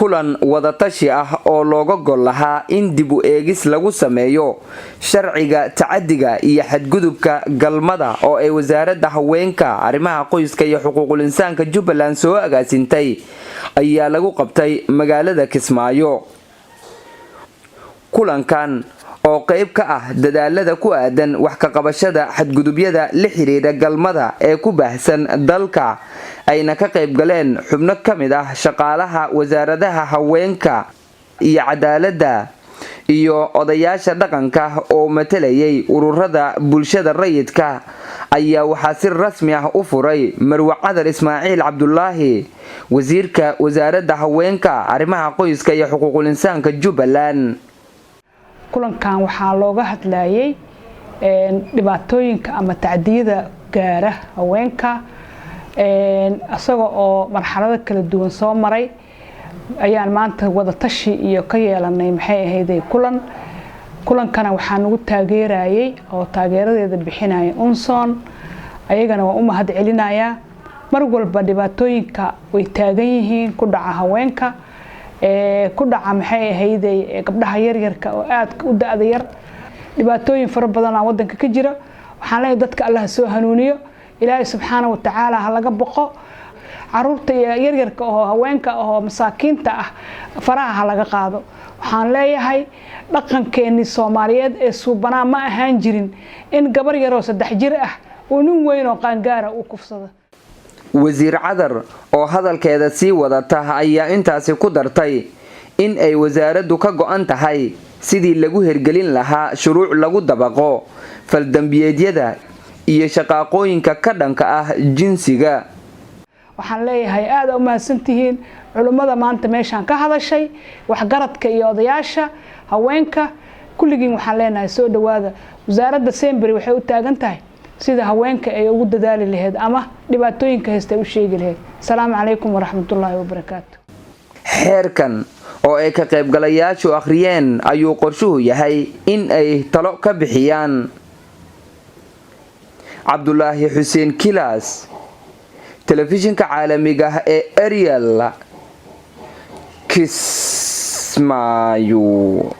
kulan wadatashi ah oo looga gol lahaa in dib u eegis lagu sameeyo sharciga tacadiga iyo xadgudubka galmada oo ay wasaaradda haweenka arrimaha qoyska iyo xuquuqul insaanka Jubbaland soo agaasintay ayaa lagu qabtay magaalada Kismaayo. kulankan oo qayb ka ah dadaalada ku aadan wax ka qabashada xadgudubyada la xiriira galmada ee ku baahsan dalka ayna ka qayb galeen xubno kamid ah shaqaalaha wasaaradaha haweenka iyo cadaaladda iyo odayaasha dhaqanka oo matalayay ururada bulshada rayidka ayaa waxaa si rasmi ah u furay Marwe Cadar Ismaaciil Cabdullaahi wasiirka wasaaradda haweenka arrimaha qoyska iyo xuquuqul insaanka Jubbaland. kulankan waxaa looga hadlayay dhibaatooyinka ama tacdiyada gaara haweenka asaga oo marxalado kala duwan soo maray ayaan maanta wada tashi iyo ka yeelanay maxay ahayd kulankana waxaan ugu taageerayay oo taageeradeeda bixinaya Unson ayagana waa u mahad celinaya mar walba dhibaatooyinka way taagan yihiin ku dhaca haweenka ku dhaca maxay ahayd gabdhaha yaryarka oo aad u da'da yar dhibaatooyin fara badan oo wadanka ka jira waxaan leeyahay dadka Allah soo hanuuniyo Ilaahay subhanahu wa ta'ala ha laga boqo caruurta yaryarka oo haweenka oo masaakiinta ah faraha ha laga qaado waxaan leeyahay dhaqankeeni Soomaaliyeed ee suubanaa ma ahaan jirin in gabar yar oo 3 jir ah oo nin weyn oo qaangaar ah uu kufsado. wasiir Cadar oo hadalkeeda sii wadata ayaa intaasi ku dartay in ay wasaaraddu ka go'an tahay sidii lagu hirgelin lahaa shuruuc lagu dabaqo faldambiyeedyada iyo shaqaaqooyinka ka dhanka ah jinsiga. waxaan leeyahay aad u mahadsantihiin culimada maanta meeshan ka hadashay waxgaradka iyo odayaasha haweenka kulligiin waxaan leenahay soo dhawaada wasaaradda Sembri waxay u taagan tahay sida haweenka ay ugu dadaali lahayd ama dhibaatooyinka haysta u sheegi lahayd. Assalaamu calaykum waraxmatullaahi wabarakaatuh. xeerkan oo ay ka qaybgalayaashu akhriyeen ayuu qorshuhu yahay in ay talo ka bixiyaan. Cabdullaahi Xuseen Kilaas telefishinka caalamiga ee Ariel Kismaayo.